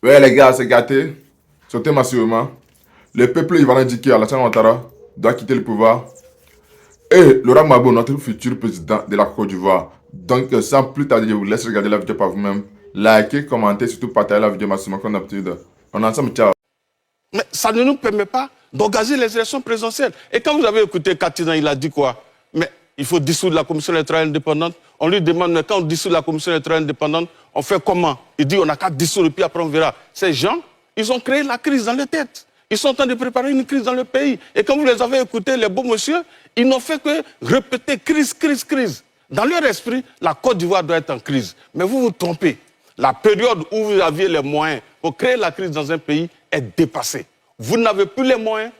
Ouais, les gars, c'est gâté. Sautez massivement. Le peuple ivoirien dit qu'Alassane Ouattara doit quitter le pouvoir. Et Laurent Gbagbo, notre futur président de la Côte d'Ivoire. Donc, sans plus tarder, je vous laisse regarder la vidéo par vous-même. Likez, commentez, surtout partagez la vidéo massivement comme d'habitude. On est ensemble, ciao. Mais ça ne nous permet pas d'organiser les élections présidentielles. Et quand vous avez écouté Katina, il a dit quoi? Mais il faut dissoudre la commission électorale indépendante. On lui demande, mais quand on dissout la commission électorale indépendante, on fait comment? Il dit, on n'a qu'à dissoudre, puis après on verra. Ces gens, ils ont créé la crise dans les têtes. Ils sont en train de préparer une crise dans le pays. Et quand vous les avez écoutés, les beaux monsieur, ils n'ont fait que répéter crise, crise, crise. Dans leur esprit, la Côte d'Ivoire doit être en crise. Mais vous vous trompez. La période où vous aviez les moyens pour créer la crise dans un pays est dépassée. Vous n'avez plus les moyens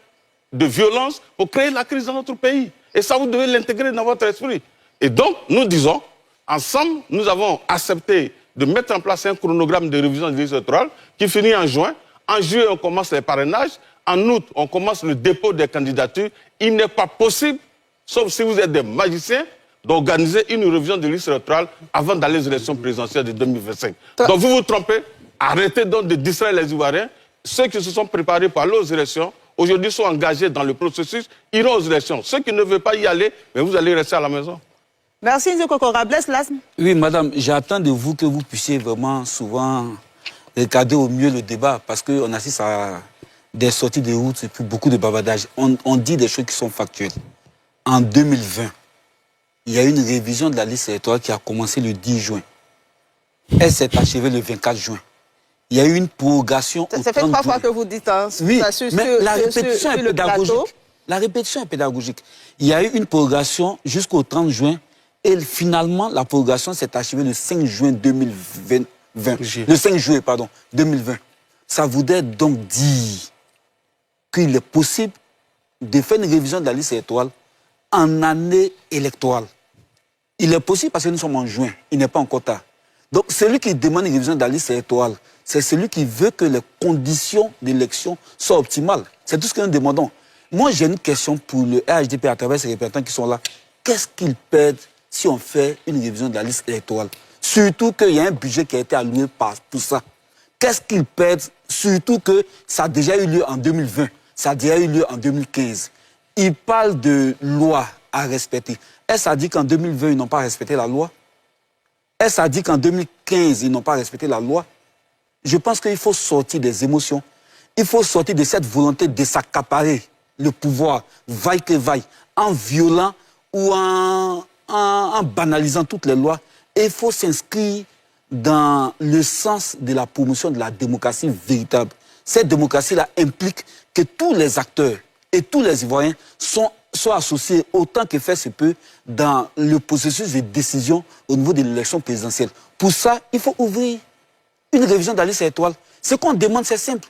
de violence pour créer la crise dans notre pays. Et ça, vous devez l'intégrer dans votre esprit. Et donc, nous disons, ensemble, nous avons accepté de mettre en place un chronogramme de révision des listes électorales qui finit en juin. En juillet, on commence les parrainages. En août, on commence le dépôt des candidatures. Il n'est pas possible, sauf si vous êtes des magiciens, d'organiser une révision des listes électorales avant d'aller aux élections présidentielles de 2025. Donc vous vous trompez. Arrêtez donc de distraire les Ivoiriens. Ceux qui se sont préparés pour aller aux élections, aujourd'hui sont engagés dans le processus, iront aux élections. Ceux qui ne veulent pas y aller, mais vous allez rester à la maison. Merci, M. Kokora. Bless Lasme. Oui, madame, j'attends de vous que vous puissiez vraiment souvent regarder au mieux le débat, parce qu'on assiste à des sorties de route et puis beaucoup de bavardage. On dit des choses qui sont factuelles. En 2020, il y a eu une révision de la liste électorale qui a commencé le 10 juin. Elle s'est achevée le 24 juin. Il y a eu une prorogation. Ça fait 3 fois que vous dites, hein, oui, ça, mais la répétition est pédagogique. La répétition est pédagogique. Il y a eu une prorogation jusqu'au 30 juin et finalement, la prorogation s'est achevée le 5 juin 2020. Le 5 juillet, pardon, 2020. Ça voudrait donc dire qu'il est possible de faire une révision de la liste électorale en année électorale. Il est possible parce que nous sommes en juin, il n'est pas encore tard. Donc, celui qui demande une révision de la liste électorale, c'est celui qui veut que les conditions d'élection soient optimales. C'est tout ce que nous demandons. Moi, j'ai une question pour le RHDP à travers ces représentants qui sont là. Qu'est-ce qu'ils perdent si on fait une révision de la liste électorale? Surtout qu'il y a un budget qui a été alloué pour ça. Qu'est-ce qu'ils perdent? Surtout que ça a déjà eu lieu en 2020, ça a déjà eu lieu en 2015. Ils parlent de loi à respecter. Est-ce à dire qu'en 2020, ils n'ont pas respecté la loi? Est-ce à dire qu'en 2015, ils n'ont pas respecté la loi? Je pense qu'il faut sortir des émotions. Il faut sortir de cette volonté de s'accaparer le pouvoir, vaille que vaille, en violant ou en banalisant toutes les lois. Et il faut s'inscrire dans le sens de la promotion de la démocratie véritable. Cette démocratie-là implique que tous les acteurs et tous les Ivoiriens soient associés autant que faire se peut dans le processus de décision au niveau de l'élection présidentielle. Pour ça, il faut ouvrir une révision de la liste électorale. Ce qu'on demande, c'est simple.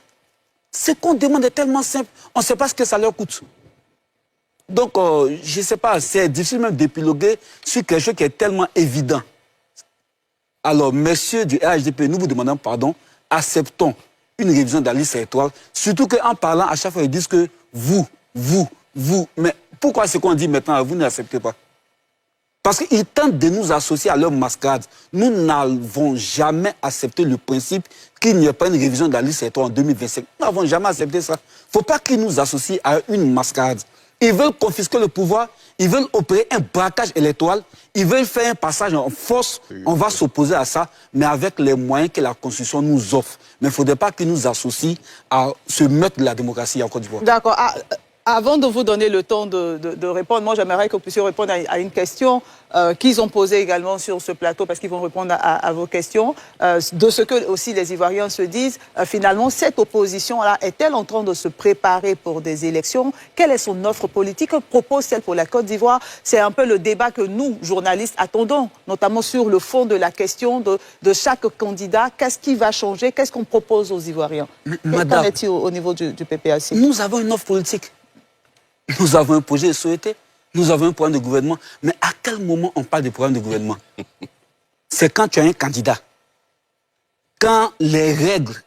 Ce qu'on demande est tellement simple, on ne sait pas ce que ça leur coûte. Donc, je ne sais pas, c'est difficile même d'épiloguer sur quelque chose qui est tellement évident. Alors, messieurs du RHDP, nous vous demandons pardon, acceptons une révision de la liste électorale, surtout qu'en parlant, à chaque fois, ils disent que vous, mais pourquoi ce qu'on dit maintenant, vous n'acceptez pas? Parce qu'ils tentent de nous associer à leur mascarade. Nous n'avons jamais accepté le principe qu'il n'y ait pas une révision de la liste électorale en 2025. Nous n'avons jamais accepté ça. Il ne faut pas qu'ils nous associent à une mascarade. Ils veulent confisquer le pouvoir, ils veulent opérer un braquage électoral, ils veulent faire un passage en force. On va s'opposer à ça, mais avec les moyens que la Constitution nous offre. Mais il ne faudrait pas qu'ils nous associent à ce meurtre de la démocratie en Côte d'Ivoire. D'accord. Avant de vous donner le temps de répondre, moi j'aimerais que vous puissiez répondre à une question qu'ils ont posée également sur ce plateau, parce qu'ils vont répondre à vos questions, de ce que aussi les Ivoiriens se disent. Finalement, cette opposition-là est-elle en train de se préparer pour des élections? Quelle est son offre politique? Que propose-t-elle pour la Côte d'Ivoire? C'est un peu le débat que nous, journalistes, attendons, notamment sur le fond de la question de chaque candidat. Qu'est-ce qui va changer? Qu'est-ce qu'on propose aux Ivoiriens? Qu'en est-il au niveau du PPAC? Nous avons une offre politique. Nous avons un projet de société, nous avons un programme de gouvernement. Mais à quel moment on parle de programme de gouvernement? C'est quand tu as un candidat. Quand les règles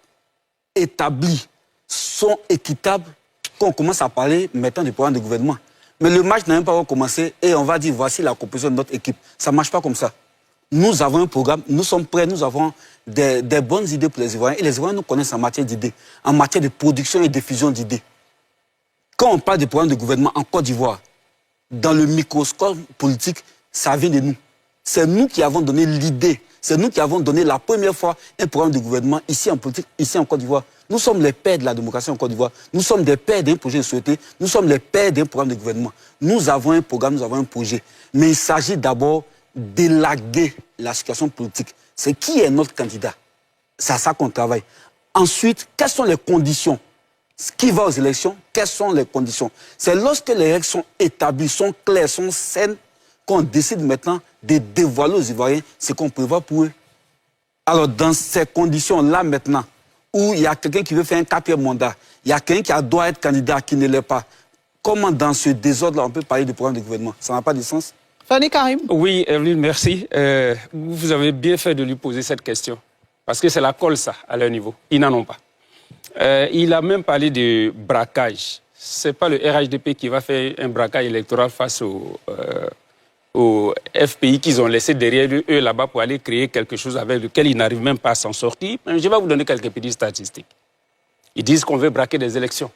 établies sont équitables, qu'on commence à parler maintenant du programme de gouvernement. Mais le match n'a même pas commencé et on va dire voici la composition de notre équipe. Ça ne marche pas comme ça. Nous avons un programme, nous sommes prêts, nous avons des bonnes idées pour les Ivoiriens. Et les Ivoiriens nous connaissent en matière d'idées, en matière de production et de diffusion d'idées. Quand on parle des programmes de gouvernement en Côte d'Ivoire, dans le microscope politique, ça vient de nous. C'est nous qui avons donné l'idée. C'est nous qui avons donné la première fois un programme de gouvernement ici en politique, ici en Côte d'Ivoire. Nous sommes les pères de la démocratie en Côte d'Ivoire. Nous sommes des pères d'un projet de société. Nous sommes les pères d'un programme de gouvernement. Nous avons un programme, nous avons un projet. Mais il s'agit d'abord d'élaguer la situation politique. C'est qui est notre candidat? C'est à ça qu'on travaille. Ensuite, quelles sont les conditions? Qui va aux élections? Quelles sont les conditions? C'est lorsque les règles sont établies, sont claires, sont saines, qu'on décide maintenant de dévoiler aux Ivoiriens ce qu'on prévoit pour eux. Alors, dans ces conditions-là maintenant, où il y a quelqu'un qui veut faire un 4e mandat, il y a quelqu'un qui doit être candidat, qui ne l'est pas, comment dans ce désordre-là on peut parler de programme de gouvernement? Ça n'a pas de sens. Fani Karim. Oui, Evelyne, merci. Vous avez bien fait de lui poser cette question. Parce que c'est la colle, ça, à leur niveau. Ils n'en ont pas. Il a même parlé de braquage. Ce n'est pas le RHDP qui va faire un braquage électoral face au FPI qu'ils ont laissé derrière eux là-bas pour aller créer quelque chose avec lequel ils n'arrivent même pas à s'en sortir. Je vais vous donner quelques petites statistiques. Ils disent qu'on veut braquer des élections.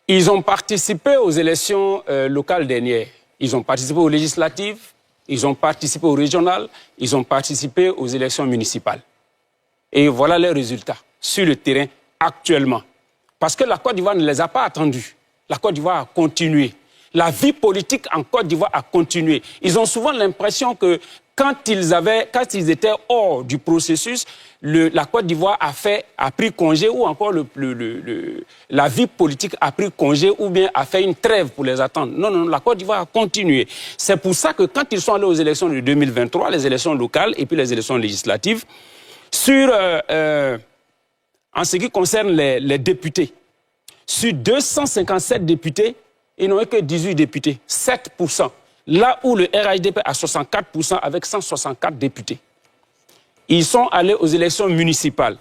Ils ont participé aux élections locales dernières. Ils ont participé aux législatives, ils ont participé aux régionales, ils ont participé aux élections municipales. Et voilà les résultats sur le terrain actuellement. Parce que la Côte d'Ivoire ne les a pas attendus. La Côte d'Ivoire a continué. La vie politique en Côte d'Ivoire a continué. Ils ont souvent l'impression que quand ils étaient hors du processus, la Côte d'Ivoire a pris congé, ou encore la vie politique a pris congé, ou bien a fait une trêve pour les attendre. Non, non, la Côte d'Ivoire a continué. C'est pour ça que quand ils sont allés aux élections de 2023, les élections locales et puis les élections législatives, en ce qui concerne les députés, sur 257 députés, ils n'ont eu que 18 députés, 7%. Là où le RHDP a 64% avec 164 députés. Ils sont allés aux élections municipales.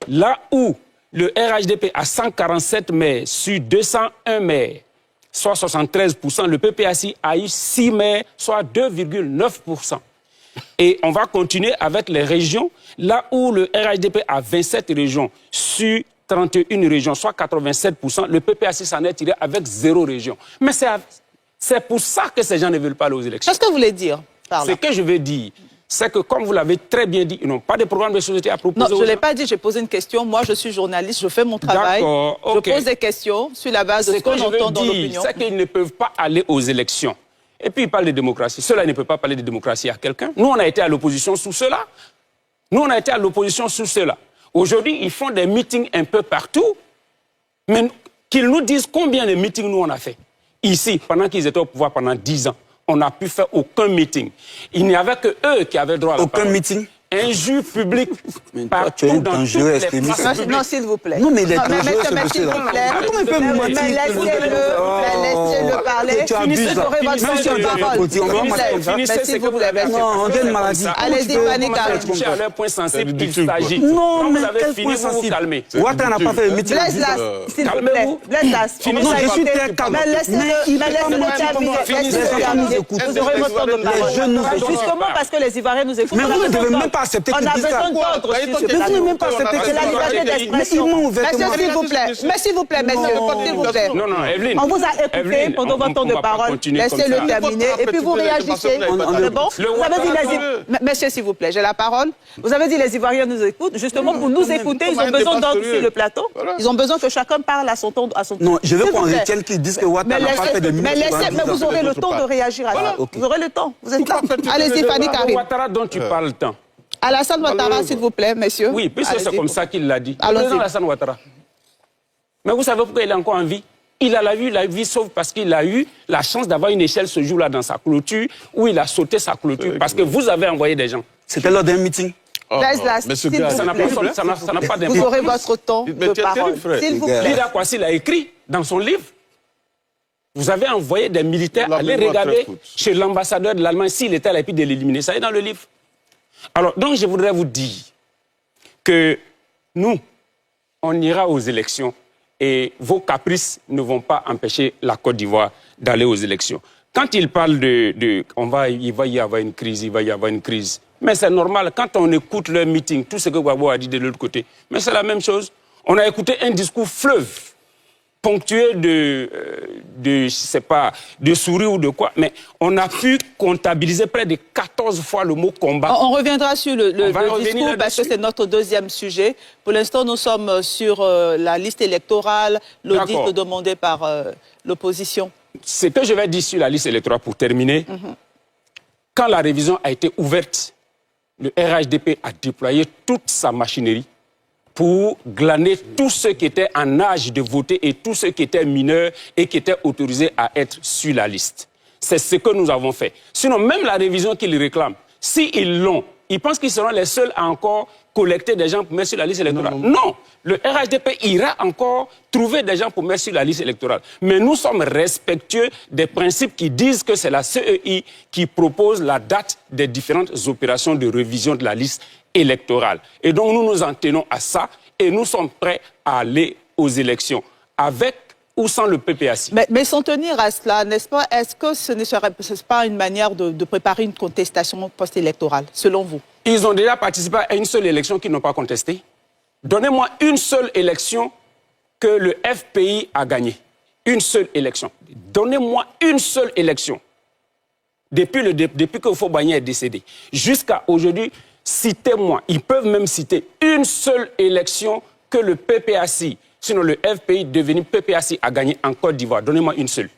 Là où le RHDP a 147 maires sur 201 maires, soit 73%, le PPACI a eu 6 maires, soit 2,9%. Et on va continuer avec les régions, là où le RHDP a 27 régions sur 31 régions, soit 87%, le PPACI s'en est tiré avec 0 région. Mais c'est pour ça que ces gens ne veulent pas aller aux élections. Qu'est-ce que vous voulez dire par là? Ce que je veux dire, c'est que, comme vous l'avez très bien dit, ils n'ont pas de programme de société à proposer. Non, je ne l'ai pas dit, j'ai posé une question. Moi, je suis journaliste, je fais mon travail. D'accord, ok. Je pose des questions sur la base de ce qu'on entend dans l'opinion. C'est qu'ils ne peuvent pas aller aux élections. Et puis, ils parlent de démocratie. Ceux-là ne peuvent pas parler de démocratie à quelqu'un. Nous, on a été à l'opposition sous cela. Nous, on a été à l'opposition sous cela. Aujourd'hui, ils font des meetings un peu partout. Mais qu'ils nous disent combien de meetings nous, on a fait. Ici, pendant qu'ils étaient au pouvoir pendant 10 ans, on n'a pu faire aucun meeting. Il n'y avait que eux qui avaient droit à la parole. Aucun meeting? Injure publique partout tu es dans toutes les places. Non, s'il vous plaît. Non, mais il est dangereux, mais ce monsieur-là. Comment il peut vous mentir? Laissez-le parler. Tu abuses. Vous aurez votre temps de parole. Finissez ce que vous avez. Non, on a une maladie. Allez-y, Fani Karim. Toucher à leur point sensible, il s'agit. Non, Quand mais vous avez quel fini, point vous vous sensible? calmez. Ouattara n'a pas fait le meeting. Blaise-Las, s'il vous plaît. Calmez-vous. Blaise-Las. Non, je suis très calme. Mais laissez-le terminer. Laissez-le terminer. Vous aurez votre temps de parole. Les jeunes nous écoutent. Justement parce que les Ivoiriens nous écoutent. Mais vous ne devez même pas accepter qu'il dise ça. On a besoin d'ordre sur ce Mais vous plateau. n'avez même pas accepté C'est la liberté d'expression. Monsieur, s'il vous plaît. Mais s'il vous plaît, messieurs, s'il vous plaît. Non, non, Evelyne. On vous a écouté pendant votre temps de parole. Laissez-le terminer et puis vous réagissez. C'est bon? Vous avez dit les Ivoiriens. Messieurs, s'il vous plaît, j'ai la parole. Vous avez dit les Ivoiriens nous écoutent. Justement, pour nous écouter, ils ont besoin d'ordre sur le plateau. Ils ont besoin que chacun parle à son ton. Non, je veux qu'on retienne qu'ils disent que Ouattara n'a pas fait de meeting. Mais vous aurez le temps de réagir à ça. Vous aurez le temps. Vous êtes là. Allez-y, Fani Karim. Ouattara dont tu parles tant. Alassane Ouattara, s'il vous plaît, messieurs. Oui, puisque c'est comme ça qu'il l'a dit. Le Allons-y. président Alassane Ouattara. Mais vous savez pourquoi il est encore en vie? Il a eu la vie sauve parce qu'il a eu la chance d'avoir une échelle ce jour-là dans sa clôture, où il a sauté sa clôture, parce que vous avez envoyé des gens. C'était lors d'un meeting. Blaise-Las, s'il vous Ça n'a plaît. pas, ça n'a pas Vous d'importance. aurez votre temps de parole. S'il vous plaît. Lida Kwasi l'a écrit dans son livre. Vous avez envoyé des militaires aller regarder chez l'ambassadeur de l'Allemagne s'il était là et puis de l'éliminer. Ça est dans le livre. Alors, donc, je voudrais vous dire que nous, on ira aux élections et vos caprices ne vont pas empêcher la Côte d'Ivoire d'aller aux élections. quand il parle il va y avoir une crise, Mais c'est normal, quand on écoute leur meeting, tout ce que Gbagbo a dit de l'autre côté, mais c'est la même chose. On a écouté un discours fleuve, ponctué je sais pas, de souris ou de quoi, mais on a pu comptabiliser près de 14 fois le mot combat. On reviendra sur le discours parce que c'est notre deuxième sujet. Pour l'instant, nous sommes sur la liste électorale, l'audit demandé par l'opposition. Ce que je vais dire sur la liste électorale pour terminer, quand la révision a été ouverte, le RHDP a déployé toute sa machinerie pour glaner tous ceux qui étaient en âge de voter et tous ceux qui étaient mineurs et qui étaient autorisés à être sur la liste. C'est ce que nous avons fait. Sinon, même la révision qu'ils réclament, s'ils l'ont, ils pensent qu'ils seront les seuls à encore collecter des gens pour mettre sur la liste électorale. Non, le RHDP ira encore trouver des gens pour mettre sur la liste électorale. Mais nous sommes respectueux des principes qui disent que c'est la CEI qui propose la date des différentes opérations de révision de la liste électorale. Et donc nous nous en tenons à ça et nous sommes prêts à aller aux élections avec ou sans le PPACI. Mais s'en tenir à cela, n'est-ce pas? Est-ce que ce ne serait pas une manière de préparer une contestation post-électorale, selon vous? Ils ont déjà participé à une seule élection qu'ils n'ont pas contestée. Donnez-moi une seule élection que le FPI a gagnée. Une seule élection. Donnez-moi une seule élection. Depuis que Houphouët-Boigny est décédé, jusqu'à aujourd'hui, citez-moi, ils peuvent même citer une seule élection que le PPACI, sinon le FPI devenu PPACI, a gagné en Côte d'Ivoire. Donnez-moi une seule.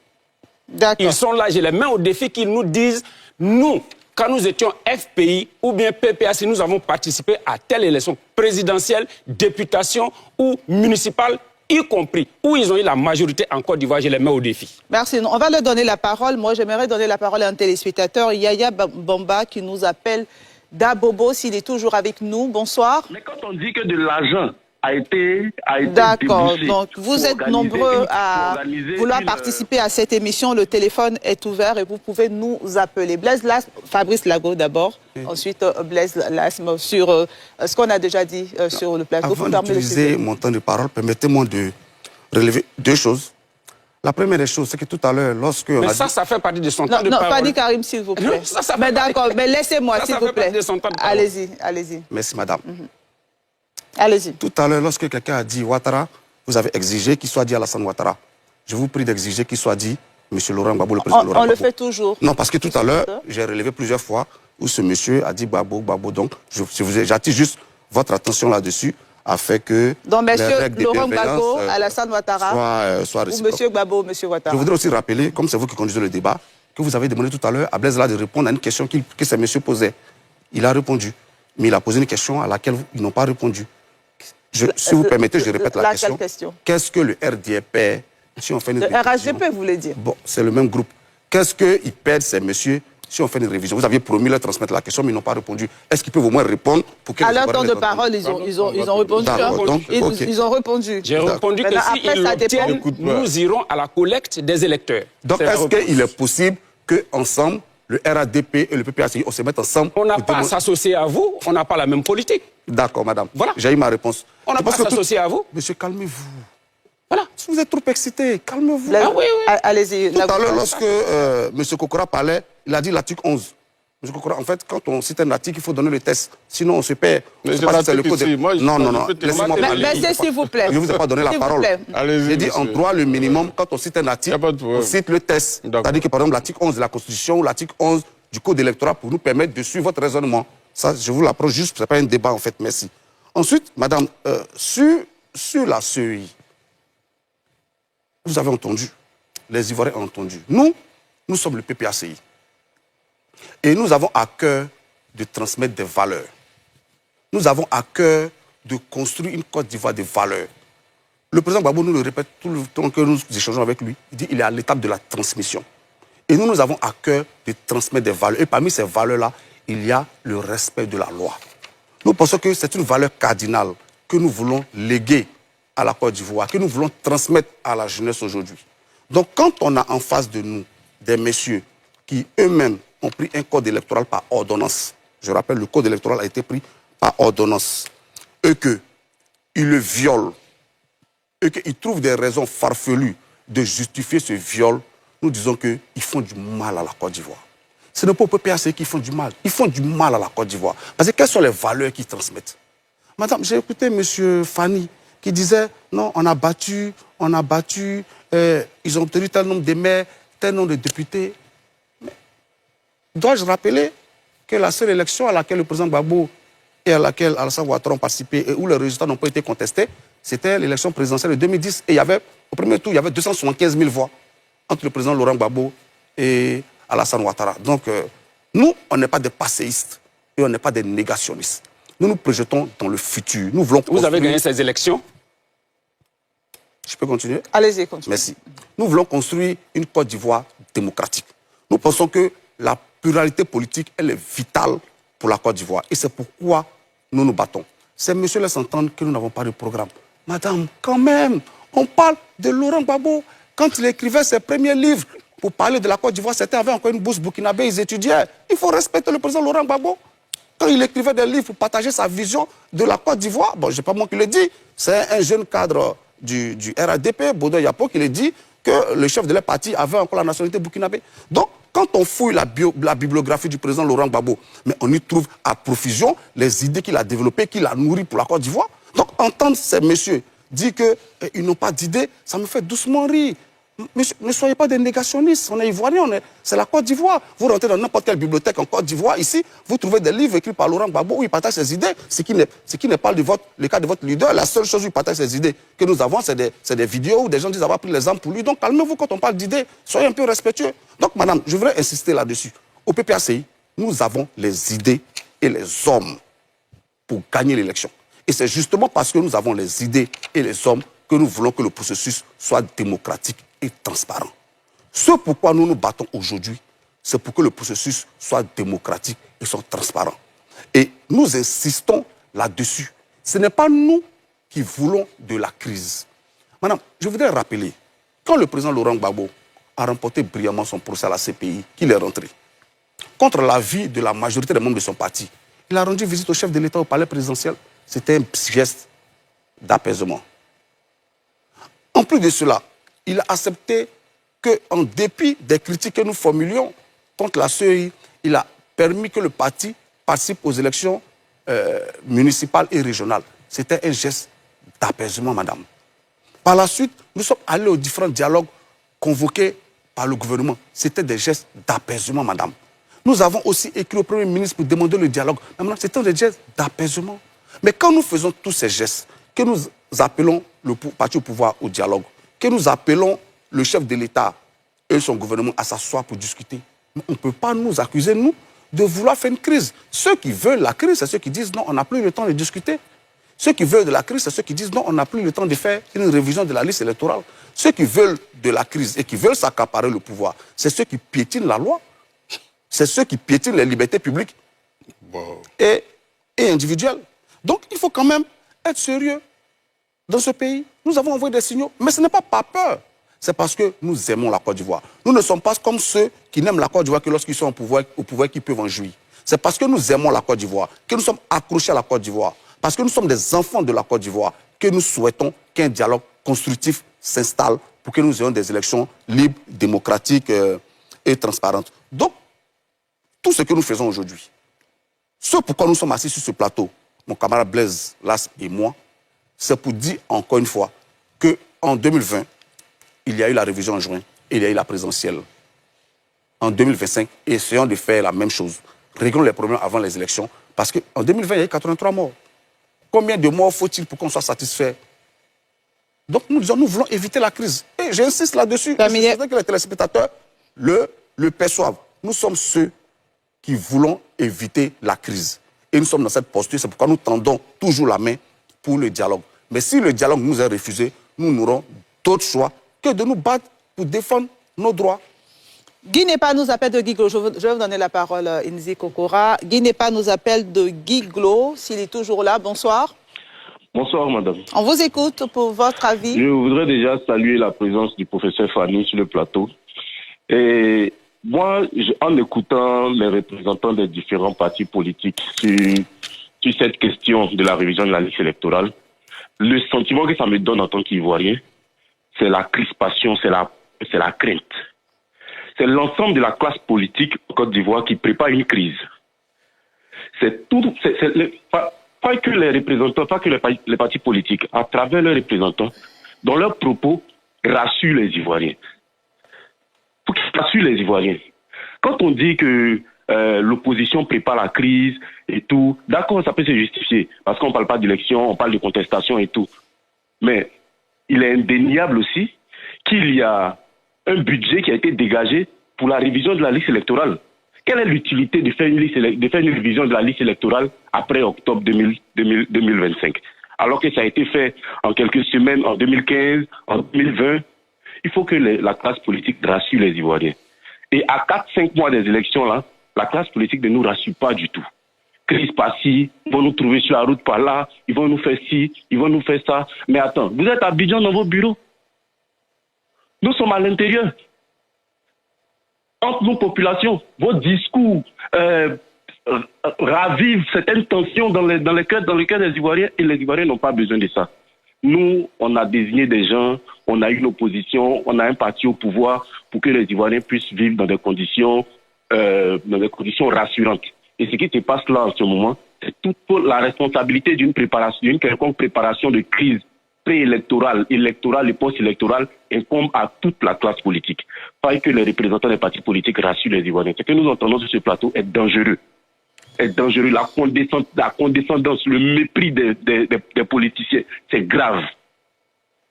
D'accord. Ils sont là, je les mets au défi qu'ils nous disent, nous, quand nous étions FPI ou bien PPACI, nous avons participé à telle élection présidentielle, députation ou municipale, y compris, où ils ont eu la majorité en Côte d'Ivoire, je les mets au défi. Merci. On va leur donner la parole. Moi, j'aimerais donner la parole à un téléspectateur, Yaya Bamba, qui nous appelle d'Abobo, s'il est toujours avec nous. Bonsoir. Mais quand on dit que de l'argent a été d'accord, donc vous êtes nombreux à vouloir participer à cette émission. Le téléphone est ouvert et vous pouvez nous appeler. Fabrice Lago d'abord, ensuite Blaise Lasme sur ce qu'on a déjà dit sur le plateau. Avant d'utiliser mon temps de parole, permettez-moi de relever deux choses. La première des choses, c'est que tout à l'heure, lorsque... Mais ça fait partie de son temps de parole. Non, Fadi Karim, s'il vous plaît. Mais d'accord, mais laissez-moi, s'il vous plaît. Allez-y, allez-y. Merci, madame. Allez-y. Tout à l'heure, lorsque quelqu'un a dit Ouattara, vous avez exigé qu'il soit dit Alassane Ouattara. Je vous prie d'exiger qu'il soit dit M. Laurent Gbagbo, le président Laurent Gbagbo. On le fait toujours. Non, parce que tout à l'heure, j'ai relevé plusieurs fois où ce monsieur a dit Gbagbo. Donc, j'attire juste votre attention là-dessus afin que... Donc, M. Laurent Gbagbo, Alassane Ouattara, soit ou M. Gbagbo, M. Ouattara. Je voudrais aussi rappeler, comme c'est vous qui conduisez le débat, que vous avez demandé tout à l'heure à Blaise là de répondre à une question que ce monsieur posait. Il a répondu. Mais il a posé une question à laquelle ils n'ont pas répondu. Si vous permettez, je répète la question. Qu'est-ce que le RDP perd si on fait une révision? Le RHDP, vous voulez dire? Bon, c'est le même groupe. Qu'est-ce qu'ils perdent, ces messieurs, si on fait une révision? Vous aviez promis leur transmettre la question, mais ils n'ont pas répondu. Est-ce qu'ils peuvent au moins répondre pour que... À leur temps de parole, ils ont répondu. Ils ont répondu. J'ai répondu que s'ils l'obtiennent, nous irons à la collecte des électeurs. Donc, est-ce qu'il est possible qu'ensemble, le RADP et le PPACI, on se mette ensemble? On n'a pas à s'associer à vous, on n'a pas la même politique. D'accord, madame. Voilà. J'ai eu ma réponse. On n'a pas à s'associer à vous. Monsieur, calmez-vous. Voilà. Si vous êtes trop excité, calmez-vous. Ah oui, oui. Allez-y. Tout à l'heure, lorsque M. Kokora parlait, il a dit l'article 11. M. Kokora, en fait, quand on cite un article, il faut donner le test. Sinon, on se perd. Mais non, laissez-moi parler. Mais s'il vous plaît. Je ne vous ai pas donné la parole. J'ai dit en droit, le minimum, quand on cite un article, on cite le test. C'est-à-dire que, par exemple, l'article 11 de la Constitution ou l'article 11 du Code électoral pour nous permettre de suivre votre raisonnement. Ça, je vous l'approche juste, ce n'est pas un débat, en fait. Merci. Ensuite, madame, sur la CEI, vous avez entendu, les Ivoiriens ont entendu. Nous sommes le PPACI. Et nous avons à cœur de transmettre des valeurs. Nous avons à cœur de construire une Côte d'Ivoire de valeurs. Le président Gbagbo nous le répète tout le temps que nous échangeons avec lui. Il dit qu'il est à l'étape de la transmission. Et nous avons à cœur de transmettre des valeurs. Et parmi ces valeurs-là, il y a le respect de la loi. Nous pensons que c'est une valeur cardinale que nous voulons léguer à la Côte d'Ivoire, que nous voulons transmettre à la jeunesse aujourd'hui. Donc, quand on a en face de nous des messieurs qui eux-mêmes ont pris un code électoral par ordonnance, je rappelle, le code électoral a été pris par ordonnance, et qu'ils le violent, et qu'ils trouvent des raisons farfelues de justifier ce viol, nous disons qu'ils font du mal à la Côte d'Ivoire. Ce n'est pas au PPAC qui font du mal. Ils font du mal à la Côte d'Ivoire. Parce que quelles sont les valeurs qu'ils transmettent? Madame, j'ai écouté M. Fanny qui disait, non, on a battu, ils ont obtenu tel nombre de maires, tel nombre de députés. Dois-je rappeler que la seule élection à laquelle le président Gbagbo et à laquelle Alassane Ouattara ont participé et où les résultats n'ont pas été contestés, c'était l'élection présidentielle de 2010. Et il y avait, au premier tour, il y avait 275 000 voix entre le président Laurent Gbagbo et Alassane Ouattara. Donc, nous, on n'est pas des passéistes et on n'est pas des négationnistes. Nous nous projetons dans le futur. Nous voulons Vous avez gagné ces élections? Je peux continuer? Allez-y, continuez. Merci. Nous voulons construire une Côte d'Ivoire démocratique. Nous pensons que la pluralité politique, elle est vitale pour la Côte d'Ivoire. Et c'est pourquoi nous nous battons. Ces messieurs laissent entendre que nous n'avons pas de programme. Madame, quand même, on parle de Laurent Gbagbo. Quand il écrivait ses premiers livres pour parler de la Côte d'Ivoire, c'était avec encore une bourse burkinabé, ils étudiaient. Il faut respecter le président Laurent Gbagbo. Quand il écrivait des livres pour partager sa vision de la Côte d'Ivoire, bon, je ne sais pas moi qui le dis, c'est un jeune cadre du RADP, Bodo Yapo, qui le dit que le chef de leur parti avait encore la nationalité burkinabé. Donc, quand on fouille la bibliographie du président Laurent Gbagbo, mais on y trouve à profusion les idées qu'il a développées, qu'il a nourries pour la Côte d'Ivoire. Donc, entendre ces messieurs dire qu'ils n'ont pas d'idées, ça me fait doucement rire. Monsieur, ne soyez pas des négationnistes, on est ivoiriens, c'est la Côte d'Ivoire. Vous rentrez dans n'importe quelle bibliothèque en Côte d'Ivoire, ici, vous trouvez des livres écrits par Laurent Gbagbo où il partage ses idées, ce qui n'est pas le cas de votre leader. La seule chose où il partage ses idées que nous avons, c'est des vidéos où des gens disent avoir pris les armes pour lui. Donc calmez-vous quand on parle d'idées, soyez un peu respectueux. Donc madame, je voudrais insister là-dessus. Au PPACI, nous avons les idées et les hommes pour gagner l'élection. Et c'est justement parce que nous avons les idées et les hommes que nous voulons que le processus soit démocratique et transparent. Ce pourquoi nous nous battons aujourd'hui, c'est pour que le processus soit démocratique et soit transparent. Et nous insistons là-dessus. Ce n'est pas nous qui voulons de la crise. Madame, je voudrais rappeler, quand le président Laurent Gbagbo a remporté brillamment son procès à la CPI, qu'il est rentré, contre l'avis de la majorité des membres de son parti, il a rendu visite au chef de l'État au palais présidentiel. C'était un geste d'apaisement. En plus de cela, il a accepté qu'en dépit des critiques que nous formulions contre la CEI, il a permis que le parti participe aux élections municipales et régionales. C'était un geste d'apaisement, madame. Par la suite, nous sommes allés aux différents dialogues convoqués par le gouvernement. C'était des gestes d'apaisement, madame. Nous avons aussi écrit au Premier ministre pour demander le dialogue. Maintenant, c'était des gestes d'apaisement. Mais quand nous faisons tous ces gestes, que nous appelons le parti au pouvoir au dialogue, que nous appelons le chef de l'État et son gouvernement à s'asseoir pour discuter, on ne peut pas nous accuser, nous, de vouloir faire une crise. Ceux qui veulent la crise, c'est ceux qui disent non, on n'a plus le temps de discuter. Ceux qui veulent de la crise, c'est ceux qui disent non, on n'a plus le temps de faire une révision de la liste électorale. Ceux qui veulent de la crise et qui veulent s'accaparer le pouvoir, c'est ceux qui piétinent la loi. C'est ceux qui piétinent les libertés publiques et individuelles. Donc, il faut quand même être sérieux dans ce pays. Nous avons envoyé des signaux, mais ce n'est pas par peur. C'est parce que nous aimons la Côte d'Ivoire. Nous ne sommes pas comme ceux qui n'aiment la Côte d'Ivoire que lorsqu'ils sont au pouvoir qu'ils peuvent en jouir. C'est parce que nous aimons la Côte d'Ivoire, que nous sommes accrochés à la Côte d'Ivoire, parce que nous sommes des enfants de la Côte d'Ivoire, que nous souhaitons qu'un dialogue constructif s'installe pour que nous ayons des élections libres, démocratiques et transparentes. Donc, tout ce que nous faisons aujourd'hui, ce pourquoi nous sommes assis sur ce plateau, mon camarade Blaise Las et moi, c'est pour dire encore une fois qu'en 2020, il y a eu la révision en juin et il y a eu la présidentielle. En 2025, essayons de faire la même chose. Réglons les problèmes avant les élections, parce qu'en 2020, il y a eu 83 morts. Combien de morts faut-il pour qu'on soit satisfait? Donc nous disons, nous voulons éviter la crise. Et j'insiste là-dessus. Je voudrais que les téléspectateurs le perçoivent. Nous sommes ceux qui voulons éviter la crise. Et nous sommes dans cette posture, c'est pourquoi nous tendons toujours la main pour le dialogue. Mais si le dialogue nous est refusé, nous n'aurons d'autre choix que de nous battre pour défendre nos droits. Guy Nepa nous appelle de Guiglo. Je vais vous donner la parole, Inzi Kokora. Guy Nepa nous appelle de Guiglo, s'il est toujours là. Bonsoir. Bonsoir, madame. On vous écoute pour votre avis. Je voudrais déjà saluer la présence du professeur Fanny sur le plateau. Et moi, en écoutant les représentants des différents partis politiques sur cette question de la révision de la liste électorale, le sentiment que ça me donne en tant qu'Ivoirien, c'est la crispation, c'est la crainte. c'est l'ensemble de la classe politique en Côte d'Ivoire qui prépare une crise. C'est tout, pas que les représentants, pas que les partis politiques, à travers leurs représentants, dans leurs propos, rassurent les Ivoiriens. Pour qu'ils rassurent les Ivoiriens. Quand on dit que l'opposition prépare la crise et tout, d'accord, ça peut se justifier, parce qu'on ne parle pas d'élection, on parle de contestation et tout. Mais il est indéniable aussi qu'il y a un budget qui a été dégagé pour la révision de la liste électorale. Quelle est l'utilité de faire une révision de la liste électorale après octobre 2025? Alors que ça a été fait en quelques semaines, en 2015, en 2020. Il faut que la classe politique rassure les Ivoiriens. Et à 4-5 mois des élections, là, la classe politique ne nous rassure pas du tout. Crise par-ci, ils vont nous trouver sur la route par-là, ils vont nous faire ci, ils vont nous faire ça. Mais attends, vous êtes à Abidjan dans vos bureaux. Nous sommes à l'intérieur. Entre nos populations, vos discours ravivent certaines tensions dans le cœur des Ivoiriens et les Ivoiriens n'ont pas besoin de ça. Nous, on a désigné des gens, on a une opposition, on a un parti au pouvoir pour que les Ivoiriens puissent vivre dans des conditions rassurantes. Et ce qui se passe là en ce moment, c'est toute la responsabilité d'une quelconque préparation de crise préélectorale, électorale et post-électorale incombe à toute la classe politique. Pas que les représentants des partis politiques rassurent les Ivoiriens. Ce que nous entendons sur ce plateau est dangereux. Est dangereux. La condescendance, le mépris des politiciens, c'est grave.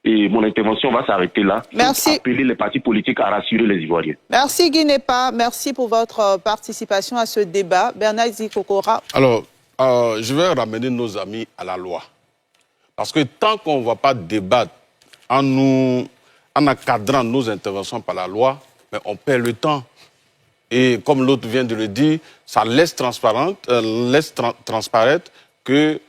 Et mon intervention va s'arrêter là. Merci. Pour appeler les partis politiques à rassurer les Ivoiriens. Merci Guinépa, merci pour votre participation à ce débat. Bernard Zikokora. Alors, je vais ramener nos amis à la loi. Parce que tant qu'on ne va pas débattre en encadrant nos interventions par la loi, mais on perd le temps. Et comme l'autre vient de le dire, ça laisse transparaître que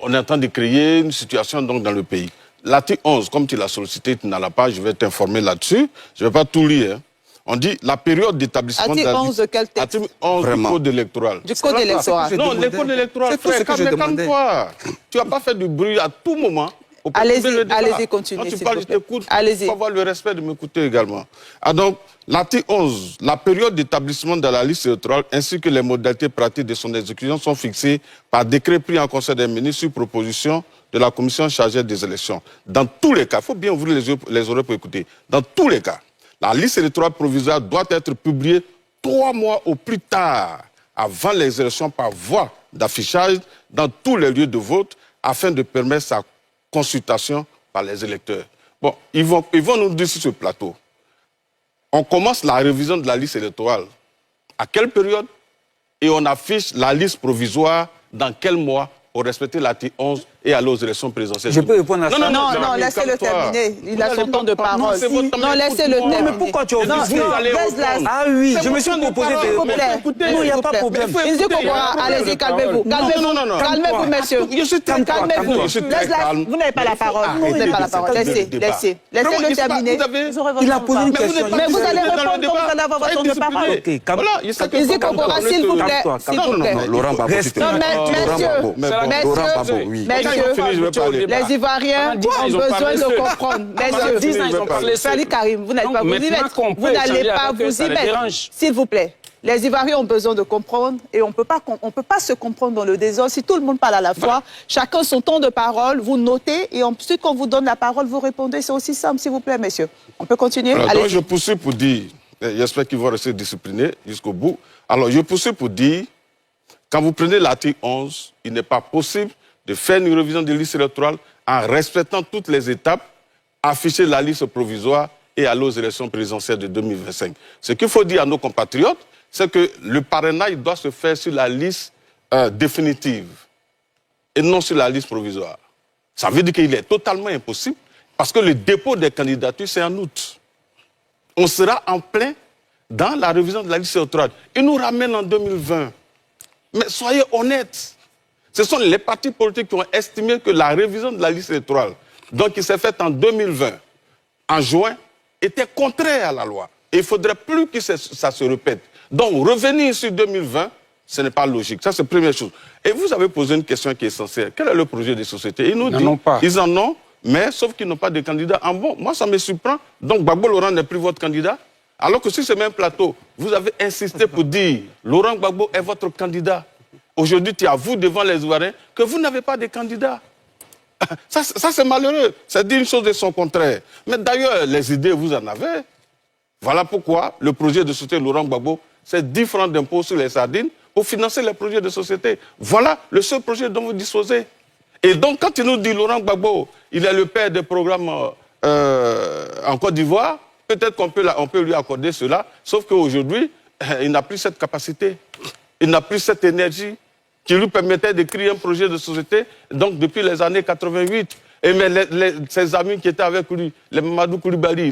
on est en train de créer une situation donc, dans le pays. L'article 11, comme tu l'as sollicité, tu n'as pas, je vais t'informer là-dessus. Je ne vais pas tout lire. Hein. On dit la période d'établissement... Article 11 de quel texte? Article 11 du code électoral. Du code électoral. Non, le code électoral, frère, calme-toi. Tu n'as pas fait du bruit à tout moment. Allez-y, continuez. Quand tu parles, je t'écoute. Allez-y. Il faut avoir le respect de m'écouter également. Ah, donc, l'article 11, la période d'établissement de la liste électorale ainsi que les modalités pratiques de son exécution sont fixées par décret pris en Conseil des ministres sur proposition de la commission chargée des élections. Dans tous les cas, il faut bien ouvrir les oreilles pour écouter. Dans tous les cas, la liste électorale provisoire doit être publiée 3 mois au plus tard avant les élections par voie d'affichage dans tous les lieux de vote afin de permettre sa consultation par les électeurs. Bon, ils vont nous dire sur ce plateau. On commence la révision de la liste électorale. À quelle période? Et on affiche la liste provisoire dans quel mois pour respecter l'article 11 et aller aux élections présidentielles. Je peux répondre à ça? Non, laissez-le terminer. Il a son temps de parole. Non, laissez-le terminer. Mais pourquoi tu as obligé? Ah oui, je me suis proposé de... Non, il n'y a pas de problème. Allez-y, calmez-vous. Calmez-vous, messieurs. Calmez-vous. Vous n'avez pas la parole. Vous n'avez pas la parole. Laissez-le terminer. Il a posé une question. Mais vous allez répondre quand vous allez avoir votre temps de parole. Izzy Kokora, s'il vous plaît. S'il vous plaît. Laurent Gbagbo, s'il te plaît. Messieurs, les Ivoiriens ont besoin de comprendre. Messieurs, Salut Karim, vous n'allez pas vous y mettre. Vous n'allez pas vous y mettre. S'il vous plaît. Les Ivoiriens ont besoin de comprendre et on ne peut pas se comprendre dans le désordre. Si tout le monde parle à la fois, chacun son temps de parole, vous notez et ensuite quand on vous donne la parole, vous répondez. C'est aussi simple, s'il vous plaît, messieurs. On peut continuer? Alors, donc je poursuis pour dire, j'espère qu'ils vont rester disciplinés jusqu'au bout. Alors, je poursuis pour dire, quand vous prenez l'article 11, il n'est pas possible de faire une révision de liste électorale en respectant toutes les étapes, afficher la liste provisoire et aller aux élections présidentielles de 2025. Ce qu'il faut dire à nos compatriotes, c'est que le parrainage doit se faire sur la liste définitive et non sur la liste provisoire. Ça veut dire qu'il est totalement impossible parce que le dépôt des candidatures, c'est en août. On sera en plein dans la révision de la liste électorale. Il nous ramène en 2020. Mais soyez honnêtes. Ce sont les partis politiques qui ont estimé que la révision de la liste électorale, donc qui s'est faite en 2020, en juin, était contraire à la loi. Et il ne faudrait plus que ça se répète. Donc, revenir sur 2020, ce n'est pas logique. Ça, c'est la première chose. Et vous avez posé une question qui est essentielle. Quel est le projet des sociétés? Ils nous disent qu'ils en ont, mais sauf qu'ils n'ont pas de candidat en bon. Moi, ça me surprend. Donc, Gbagbo Laurent n'est plus votre candidat. Alors que sur ce même plateau, vous avez insisté pour dire Laurent Gbagbo est votre candidat. Aujourd'hui, c'est à vous devant les Ivoiriens que vous n'avez pas de candidat. Ça c'est malheureux. Ça dit une chose de son contraire. Mais d'ailleurs, les idées, vous en avez. Voilà pourquoi le projet de société Laurent Gbagbo, c'est 10 francs d'impôt sur les sardines pour financer les projets de société. Voilà le seul projet dont vous disposez. Et donc, quand il nous dit Laurent Gbagbo, il est le père des programmes en Côte d'Ivoire, peut-être qu'on peut lui accorder cela, sauf qu'aujourd'hui, il n'a plus cette capacité, il n'a plus cette énergie qui lui permettait de créer un projet de société, donc depuis les années 88. Et mais ses amis qui étaient avec lui, les Mamadou Koulibaly,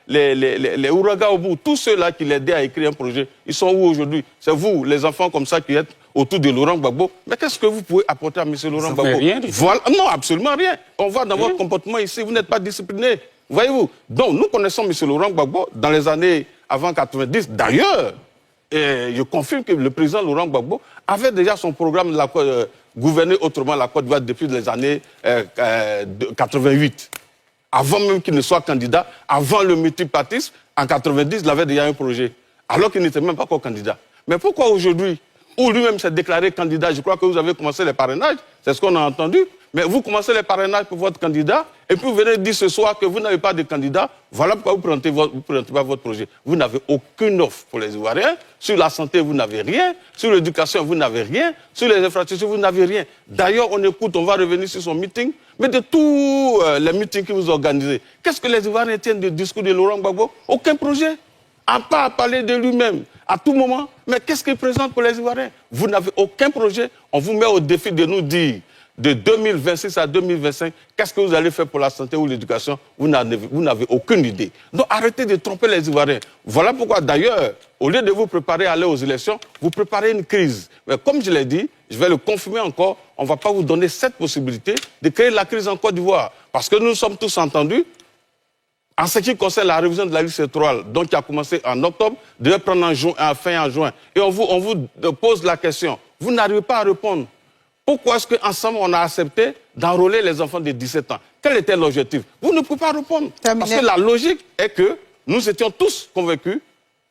les Ouraga Obou, tous ceux-là qui l'aidaient à écrire un projet, ils sont où aujourd'hui? C'est vous, les enfants comme ça, qui êtes autour de Laurent Gbagbo. Mais qu'est-ce que vous pouvez apporter à M. Laurent Gbagbo? Rien. Voilà. Non, absolument rien. On voit dans votre comportement ici, vous n'êtes pas discipliné. Voyez-vous? Donc, nous connaissons M. Laurent Gbagbo dans les années avant 90. D'ailleurs, je confirme que le président Laurent Gbagbo avait déjà son programme de gouverner autrement la Côte d'Ivoire depuis les années 88. Avant même qu'il ne soit candidat, avant le multipartisme, en 90, il avait déjà un projet. Alors qu'il n'était même pas encore candidat. Mais pourquoi aujourd'hui, où lui-même s'est déclaré candidat, je crois que vous avez commencé les parrainages, c'est ce qu'on a entendu, mais vous commencez les parrainages pour votre candidat, et puis vous venez dire ce soir que vous n'avez pas de candidat, voilà pourquoi vous ne présentez pas votre projet. Vous n'avez aucune offre pour les Ivoiriens, sur la santé vous n'avez rien, sur l'éducation vous n'avez rien, sur les infrastructures vous n'avez rien. D'ailleurs on écoute, on va revenir sur son meeting, mais de tous les meetings que vous organisez, qu'est-ce que les Ivoiriens tiennent du discours de Laurent Gbagbo? Aucun projet, à part parler de lui-même à tout moment. Mais qu'est-ce qu'il présente pour les Ivoiriens? Vous n'avez aucun projet, on vous met au défi de nous dire de 2026 à 2025, qu'est-ce que vous allez faire pour la santé ou l'éducation? Vous n'avez aucune idée. Donc arrêtez de tromper les Ivoiriens. Voilà pourquoi d'ailleurs, au lieu de vous préparer à aller aux élections, vous préparez une crise. Mais comme je l'ai dit, je vais le confirmer encore, on ne va pas vous donner cette possibilité de créer la crise en Côte d'Ivoire. Parce que nous sommes tous entendus, en ce qui concerne la révision de la liste électorale, donc qui a commencé en octobre, devait prendre fin en juin. Et on vous pose la question, vous n'arrivez pas à répondre. Pourquoi est-ce qu'ensemble, on a accepté d'enrôler les enfants de 17 ans? Quel était l'objectif? Vous ne pouvez pas répondre. Parce que la logique est que nous étions tous convaincus,